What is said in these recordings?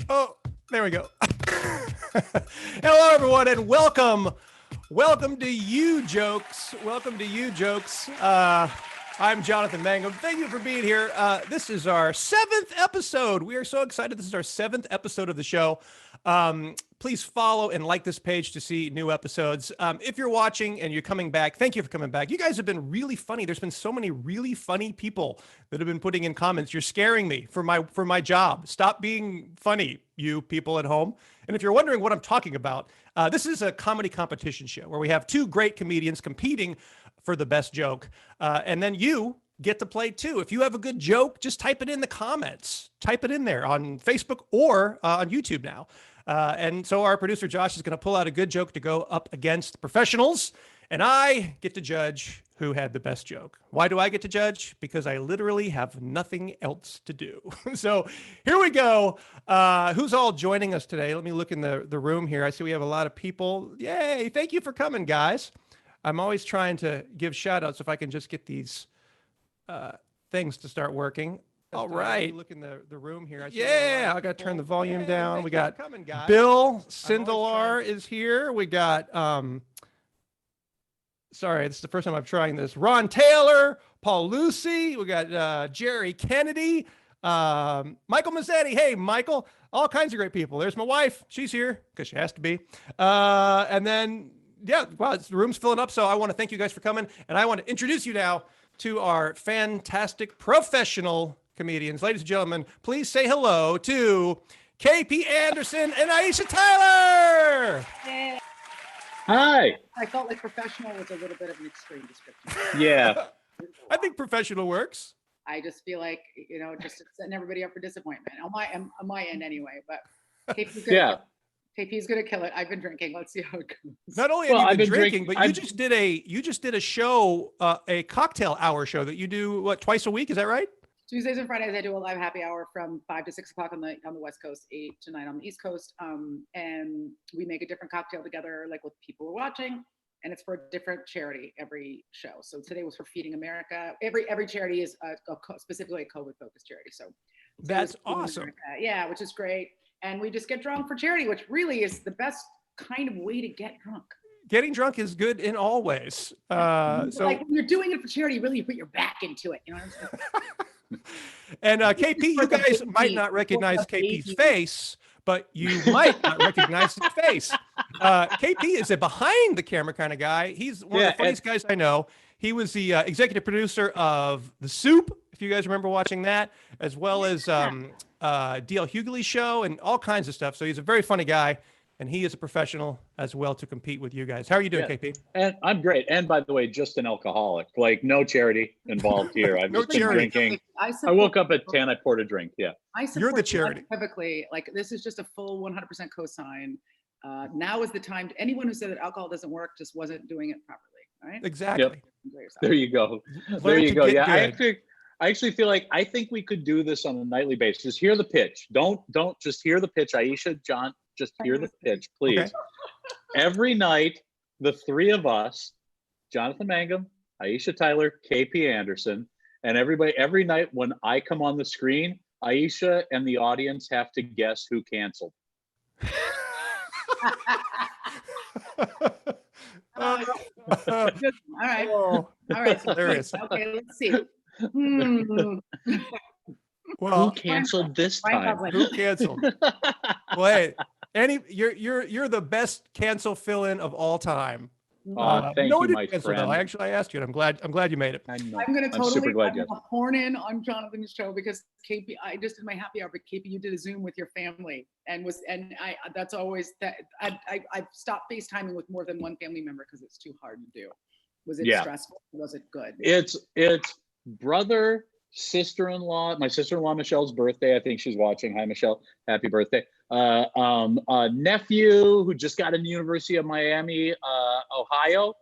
Oh, there we go. Hello, everyone, and welcome to Ujokes. Welcome to Ujokes. I'm Jonathan Mangum. Thank you for being here. This is our 7th episode. We are so excited. This is our 7th episode of the show. Please follow and like this page to see new episodes. If you're watching and you're coming back, thank you for coming back. You guys have been really funny. There's been so many really funny people that have been putting in comments. You're scaring me for my job. Stop being funny, you people at home. And if you're wondering what I'm talking about, this is a comedy competition show where we have two great comedians competing for the best joke. And then you get to play too. If you have a good joke, just type it in the comments. Type it in there on Facebook or on YouTube now. And so our producer, Josh, is going to pull out a good joke to go up against professionals. And I get to judge who had the best joke. Why do I get to judge? Because I literally have nothing else to do. So here we go. Who's all joining us today? Let me look in the room here. I see we have a lot of people. Yay. Thank you for coming, guys. I'm always trying to give shout outs if I can just get these things to start working. All right. Look in the room here. I got to turn the volume down. We got Bill Sindelar is here. We got, sorry, this is the first time I'm trying this. Ron Taylor, Paul Lucy. We got Jerry Kennedy, Michael Mazzetti. Hey, Michael, all kinds of great people. There's my wife. She's here because she has to be. And then, yeah, wow, the room's filling up. So I want to thank you guys for coming. And I want to introduce you now to our fantastic professional comedians. Ladies and gentlemen, please say hello to KP Anderson and Aisha Tyler. Hey. Hi. I felt like professional was a little bit of an extreme description. Yeah. I think professional works. I just feel like, just setting everybody up for disappointment on my end anyway, but KP's gonna, KP's gonna kill it. I've been drinking. Let's see how it goes. Not only have you been drinking, but you just did a show, a cocktail hour show that you do twice a week. Is that right? Tuesdays and Fridays, I do a live happy hour from 5 to 6 o'clock on the West Coast, 8 to 9 on the East Coast. And we make a different cocktail together, like with people who are watching, and it's for a different charity every show. So today was for Feeding America. Every charity is specifically a COVID-focused charity. So that's awesome. Yeah, which is great. And we just get drunk for charity, which really is the best kind of way to get drunk. Getting drunk is good in all ways. So like when you're doing it for charity, really you put your back into it. You know what I'm saying? And KP, you guys might not recognize KP's face, but you might not recognize his face. KP is a behind the camera kind of guy. He's one of the funniest guys I know. He was the executive producer of The Soup, if you guys remember watching that, as well as DL Hughley's show and all kinds of stuff. So he's a very funny guy. And he is a professional as well to compete with you guys. How are you doing, KP? And I'm great. And by the way, just an alcoholic. Like no charity involved here. I've just been drinking. I woke up at 10. I poured a drink. Yeah. You're the charity. Typically, like this is just a full 100% cosign. Now is the time. Anyone who said that alcohol doesn't work just wasn't doing it properly. Right? Exactly. Yep. There you go. There you go. Yeah. I actually feel like I think we could do this on a nightly basis. Just hear the pitch. Don't just hear the pitch. Aisha, John. Just hear the pitch, please. Okay. Every night, the three of us, Jonathan Mangum, Aisha Tyler, KP Anderson, and everybody, every night when I come on the screen, Aisha and the audience have to guess who canceled. All right. All right. So there is. Okay, let's see. Well, who canceled this time? Who canceled? Wait. You're the best cancel fill-in of all time. Thank you, my friend. Though. I asked you, and I'm glad you made it. I'm going to totally horn in on Jonathan's show because KP, I just did my happy hour, but KP, you did a Zoom with your family that's always that I've stopped FaceTiming with more than one family member because it's too hard to do. Was it stressful? Was it good? It's brother, sister-in-law, my sister-in-law Michelle's birthday. I think she's watching. Hi, Michelle. Happy birthday. Nephew who just got in the University of Miami, Ohio.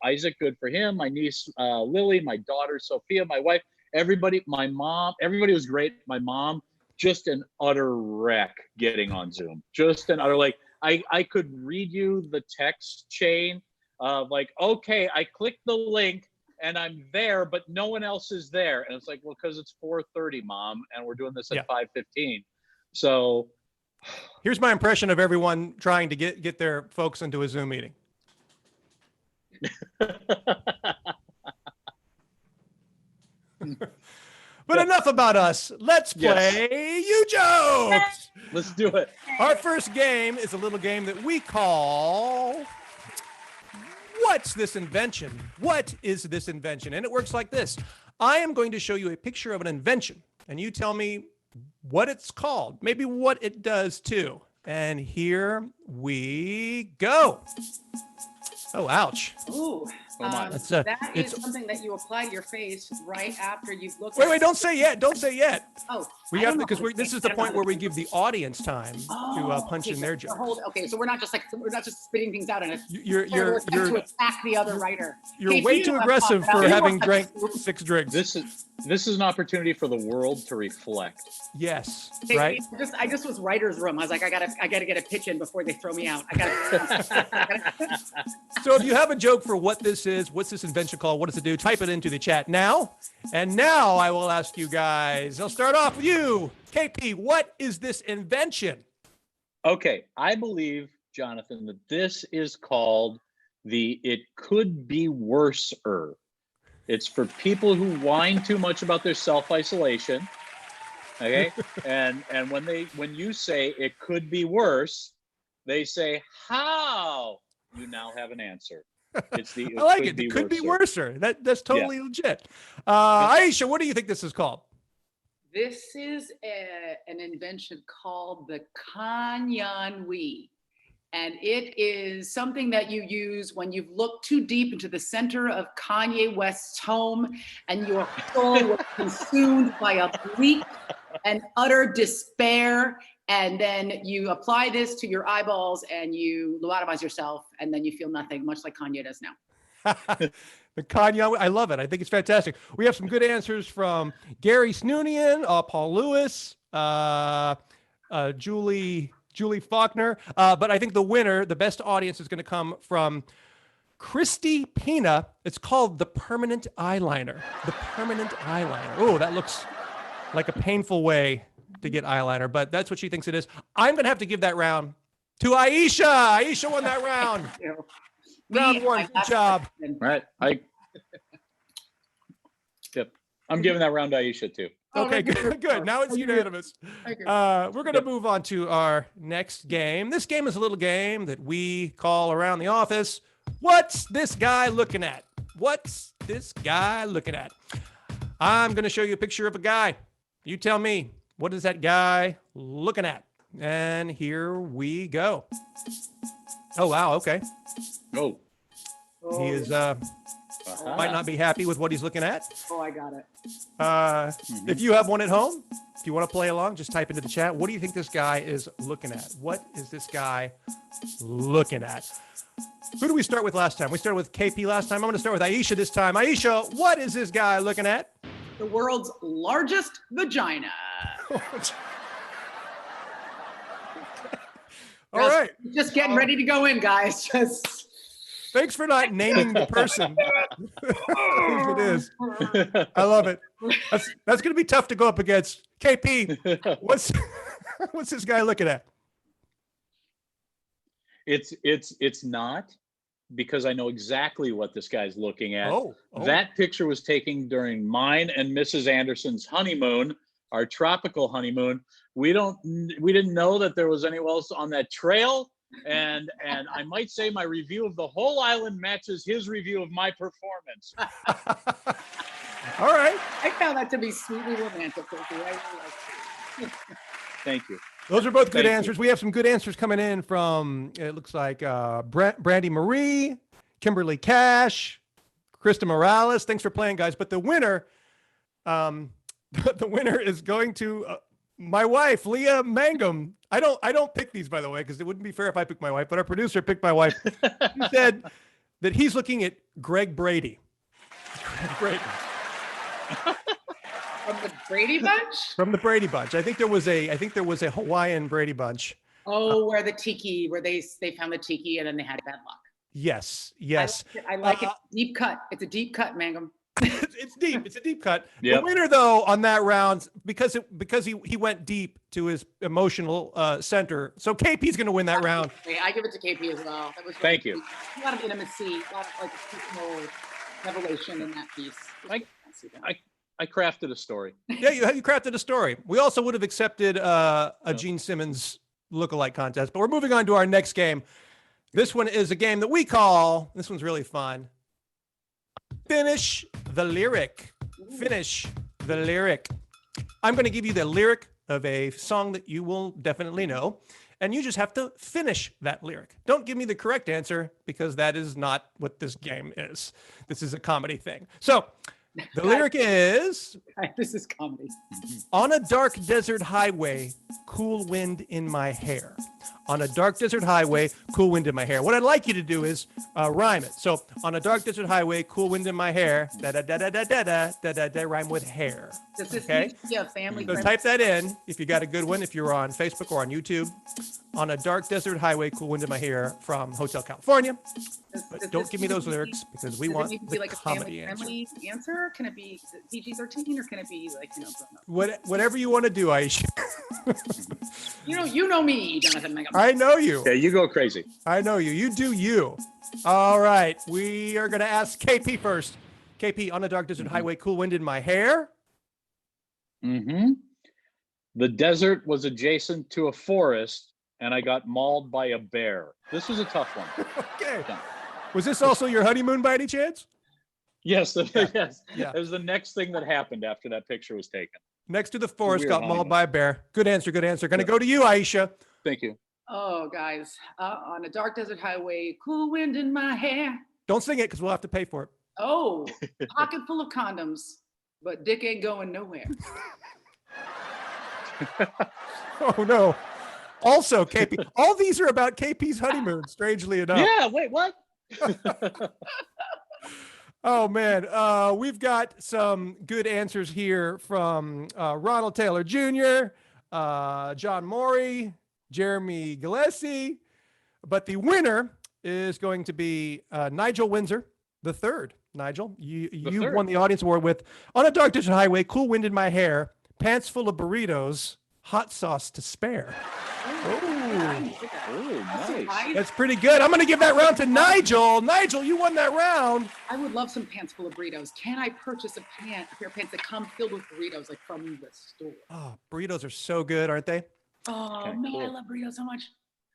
Isaac, good for him. My niece, Lily, my daughter, Sophia, my wife, everybody, my mom, everybody was great. My mom, just an utter wreck getting on Zoom. Just an utter, like, I could read you the text chain of like, okay, I clicked the link and I'm there, but no one else is there. And it's like, well, because it's 4:30, Mom, and we're doing this at 5:15. So here's my impression of everyone trying to get their folks into a Zoom meeting. But enough about us. Let's play Ujokes. Let's do it. Our first game is a little game that we call What's This Invention? What is this invention? And it works like this. I am going to show you a picture of an invention, and you tell me what it's called, maybe what it does too. And here we go. Oh, ouch. Ooh. That's, that is something that you apply to your face right after you've looked. Wait, don't say yet. Don't say yet. Oh, we have to, because this is the point where we give the audience time to punch in their joke. Okay, so we're not just spitting things out, and it's you're to attack the other writer. You're way too aggressive for having drank 6 drinks. This is an opportunity for the world to reflect. Yes, right. I just was writer's room. I was like, I gotta get a pitch in before they throw me out. So if you have a joke for what this is, what's this invention called, what does it do, type it into the chat now. And now I will ask you guys. I'll start off with you, KP. What is this invention? Okay, I believe, Jonathan, that this is called the "it could be worse-er." It's for people who whine too much about their self-isolation. Okay, and when you say it could be worse, they say, "How?" You now have an answer. It's the I like it. It could be worser. That's totally legit. Aisha, what do you think this is called? This is an invention called the Kanyanwi. And it is something that you use when you've looked too deep into the center of Kanye West's home and your soul was consumed by a bleak and utter despair. And then you apply this to your eyeballs and you lobotomize yourself, and then you feel nothing, much like Kanye does now. The Kanye, I love it. I think it's fantastic. We have some good answers from Gary Snoonian, Paul Lewis, Julie Faulkner. But I think the winner, the best audience, is going to come from Christy Pina. It's called the permanent eyeliner. The permanent eyeliner. Oh, that looks like a painful way to get eyeliner, but that's what she thinks it is. I'm going to have to give that round to Aisha. Aisha won that round. Round one. Good job. Right. Yep. I'm giving that round to Aisha too. Okay, good. Now it's unanimous. We're going to move on to our next game. This game is a little game that we call around the office, What's This Guy Looking At? What's this guy looking at? I'm going to show you a picture of a guy. You tell me, what is that guy looking at? And here we go. Oh, wow. Okay. Oh. He is, might not be happy with what he's looking at. Oh, I got it. If you have one at home, if you want to play along, just type into the chat. What do you think this guy is looking at? What is this guy looking at? Who do we start with last time? We started with KP last time. I'm going to start with Aisha this time. Aisha, what is this guy looking at? The world's largest vagina. All right. Just getting ready to go in, guys. Thanks for not naming the person. It is. I love it. That's going to be tough to go up against. KP, what's this guy looking at? It's not, because I know exactly what this guy's looking at. Oh. That picture was taken during mine and Mrs. Anderson's honeymoon, our tropical honeymoon. We didn't know that there was anyone else on that trail. And I might say my review of the whole island matches his review of my performance. All right. I found that to be sweetly romantic. Thank you. Those are both good answers. We have some good answers coming in from, it looks like Brandy Marie, Kimberly Cash, Krista Morales. Thanks for playing, guys. But the winner, the winner is going to my wife, Leah Mangum. I don't pick these, by the way, because it wouldn't be fair if I picked my wife, but our producer picked my wife. He said that he's looking at Greg Brady. Greg Brady. From the Brady Bunch? From the Brady Bunch. I think there was a Hawaiian Brady Bunch. Oh, where they found the tiki and then they had bad luck. Yes. I like it. Deep cut. It's a deep cut, Mangum. It's deep. It's a deep cut. Yep. The winner, though, on that round, because he went deep to his emotional center. So KP's going to win that round. I give it to KP as well. That was Thank you. A lot of intimacy, a lot of like personal revelation in that piece. I crafted a story. Yeah, you crafted a story. We also would have accepted a Gene Simmons lookalike contest, but we're moving on to our next game. This one is a game that we call, this one's really fun, Finish the Lyric. Finish the Lyric. I'm going to give you the lyric of a song that you will definitely know, and you just have to finish that lyric. Don't give me the correct answer, because that is not what this game is. This is a comedy thing. So the lyric is, this is comedy. on a dark desert highway, cool wind in my hair. On a dark desert highway, cool wind in my hair. What I'd like you to do is rhyme it. So on a dark desert highway, cool wind in my hair, da da da da da da da da da da, rhyme with hair. Does this Okay? be a family? So type that in if you got a good one, if you're on Facebook or on YouTube. On a dark desert highway, cool wind in my hair from Hotel California. But don't give me those lyrics, because we want the like a comedy answer. family answer. Can it be PG-13 or can it be like grown up? Whatever you want to do, Aisha. You know me, Jonathan Mangum. I know you. Yeah, you go crazy. I know you. You do you. All right. We are going to ask KP first. KP, on a dark desert highway, cool wind in my hair. The desert was adjacent to a forest, and I got mauled by a bear. This was a tough one. Okay. Was this also your honeymoon by any chance? Yes. Yes. Yeah. It was the next thing that happened after that picture was taken. Next to the forest, Weird got mauled honeymoon. by a bear. Good answer. Good answer. Going to go to you, Aisha. Thank you. Oh, guys, on a dark desert highway, cool wind in my hair. Don't sing it, because we'll have to pay for it. Oh, pocket full of condoms, but dick ain't going nowhere. Oh, no. Also, KP. All these are about KP's honeymoon, strangely enough. Yeah, wait, what? Oh, man. We've got some good answers here from Ronald Taylor Jr., John Morey, Jeremy Gillespie. But the winner is going to be Nigel Windsor, the third. Nigel, you won the audience award with On a Dark Desert Highway, Cool Wind in My Hair, Pants Full of Burritos, Hot Sauce to Spare. Nice. That's pretty good. I'm going to give that round to Nigel. Nigel, you won that round. I would love some pants full of burritos. Can I purchase a pair of pants that come filled with burritos, like from the store? Oh, burritos are so good, aren't they? Oh, Okay, man, cool. I love burritos so much.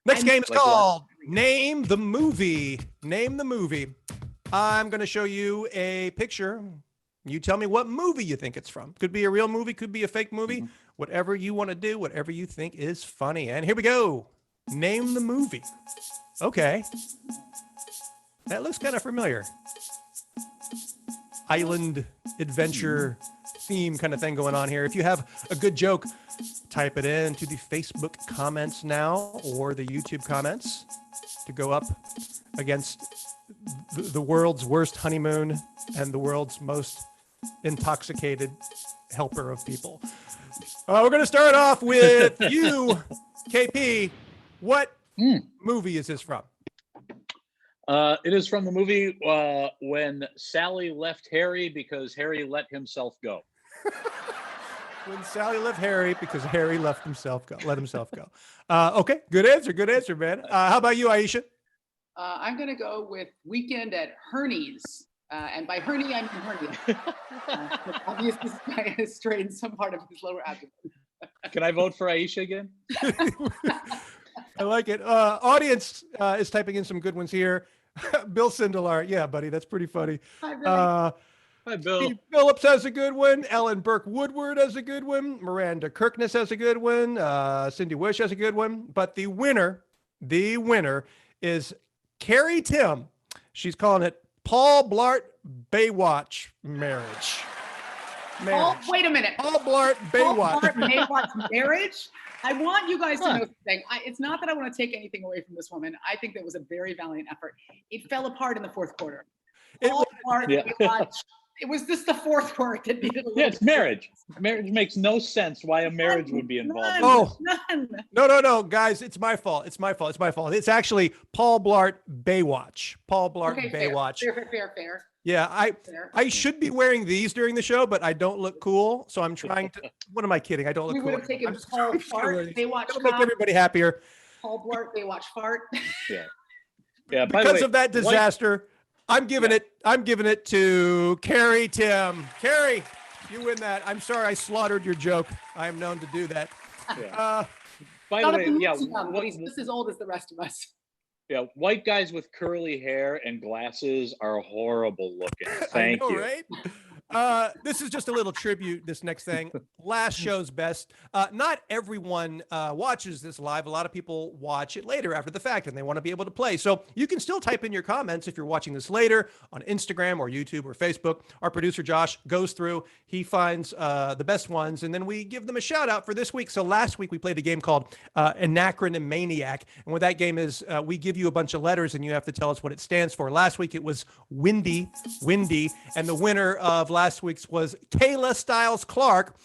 Next game is Like called Name the Movie. Name the movie. I'm going to show you a picture. You tell me what movie you think it's from. Could be a real movie, could be a fake movie. Whatever you want to do, whatever you think is funny. And here we go. Name the movie. Okay. That looks kind of familiar. Island adventure theme kind of thing going on here. If you have a good joke, type it into the Facebook comments now, or the YouTube comments, to go up against the world's worst honeymoon and the world's most intoxicated helper of people. We're going to start off with you, KP. What movie is this from? It is from the movie When Sally Left Harry Because Harry Let Himself Go. When Sally left Harry because Harry let himself go. Okay, good answer, man. How about you, Aisha? I'm going to go with Weekend at Herney's. And by hernia, I mean hernia. Obviously, this guy has strained some part of his lower abdomen. Can I vote for Aisha again? I like it. Audience is typing in some good ones here. Bill Sindelar. Yeah, buddy, that's pretty funny. Hi, Bill. Steve Phillips has a good one. Ellen Burke Woodward has a good one. Miranda Kirkness has a good one. Cindy Wish has a good one. But the winner is Carrie Tim. She's calling it Paul Blart Baywatch Marriage. Oh, wait a minute. Paul Blart Baywatch. Paul Blart Baywatch Marriage? I want you guys to know something. It's not that I want to take anything away from this woman. I think that was a very valiant effort. It fell apart in the fourth quarter. Paul Blart Baywatch It was just the fourth word that needed a little. Yeah, it's marriage. Marriage makes no sense why a marriage would be involved. None. No, guys, it's my fault. It's my fault. It's actually Paul Blart Baywatch. Paul Blart Baywatch. Fair. Yeah, I should be wearing these during the show, but I don't look cool, so I'm trying to. What am I kidding? I don't look cool. We would have taken Paul Blart Baywatch. That'll make everybody happier. Paul Blart Baywatch fart. Yeah. Because of that disaster, I'm giving it to Carrie Tim. Carrie, you win that. I'm sorry I slaughtered your joke. I am known to do that. Yeah. By the way, he's just as old as the rest of us. Yeah, white guys with curly hair and glasses are horrible looking. Thank you. Right? This is just a little tribute, this next thing. Last show's best. Not everyone watches this live. A lot of people watch it later after the fact, and they want to be able to play. So you can still type in your comments if you're watching this later on Instagram or YouTube or Facebook. Our producer, Josh, goes through. He finds the best ones, and then we give them a shout out for this week. So last week we played a game called Anacronym Maniac. And what that game is, we give you a bunch of letters, and you have to tell us what it stands for. Last week it was windy, and the winner of last week's was Kayla Stiles Clark,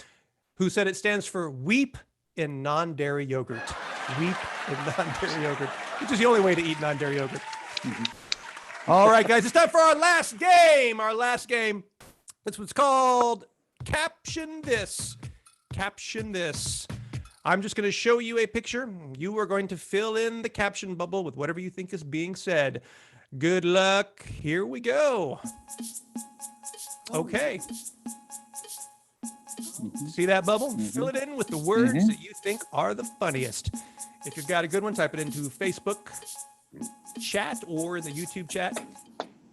who said it stands for weep in non-dairy yogurt. Weep in non-dairy yogurt, which is the only way to eat non-dairy yogurt. All right, guys, it's time for our last game. This was called Caption This. Caption This. I'm just going to show you a picture. You are going to fill in the caption bubble with whatever you think is being said. Good luck. Here we go. Okay. See that bubble? Fill it in with the words that you think are the funniest. If you've got a good one, type it into Facebook chat or the YouTube chat,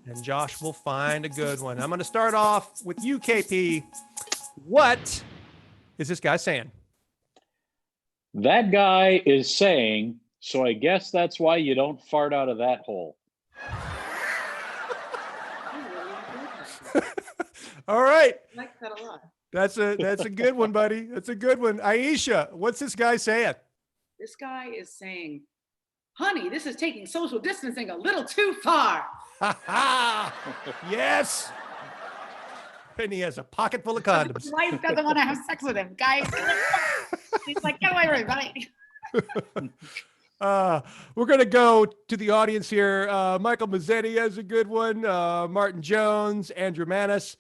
and Josh will find a good one. I'm going to start off with you, KP. What is this guy saying? That guy is saying, so I guess that's why you don't fart out of that hole. All right. I like that a lot. That's a good one, buddy. That's a good one. Aisha, what's this guy saying? This guy is saying, honey, this is taking social distancing a little too far. Yes. And he has a pocket full of condoms. His wife doesn't want to have sex with him, guys. He's like, get away from me, buddy. We're going to go to the audience here. Michael Mazzetti has a good one. Martin Jones, Andrew Manis,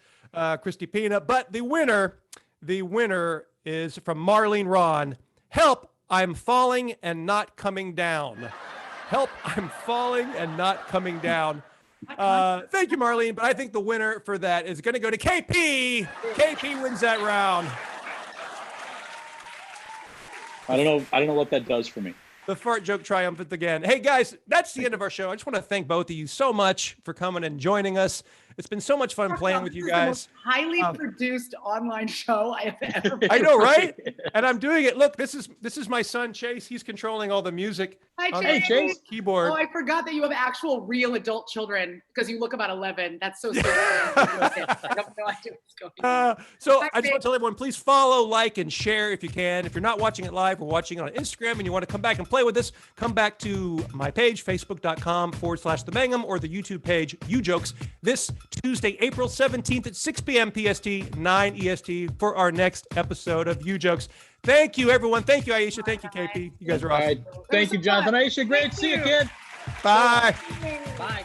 Christy Pina. But the winner is from Marlene Ron. Help, I'm falling and not coming down. Help, I'm falling and not coming down. Thank you, Marlene. But I think the winner for that is going to go to KP. KP wins that round. I don't know what that does for me. The fart joke triumphant again. Hey, guys, that's the end of our show. I just want to thank both of you so much for coming and joining us. It's been so much fun playing with you guys. The most highly produced online show I have ever been. I know, right? And I'm doing it. Look, this is my son, Chase. He's controlling all the music on the Chase. keyboard. Oh, I forgot that you have actual real adult children because you look about 11. That's so scary. I have no idea what's going on. So I just want to tell everyone, please follow, like, and share if you can. If you're not watching it live or watching it on Instagram and you want to come back and play with us, come back to my page, facebook.com/The Mangum, or the YouTube page, Ujokes, this Tuesday, April 17th at 6 p.m. PST, 9 EST for our next episode of Ujokes. Thank you, everyone. Thank you, Aisha. Thank you, KP. You guys are awesome. All right. Thank you, Jonathan. Aisha, great to see you, kid. Bye. Bye.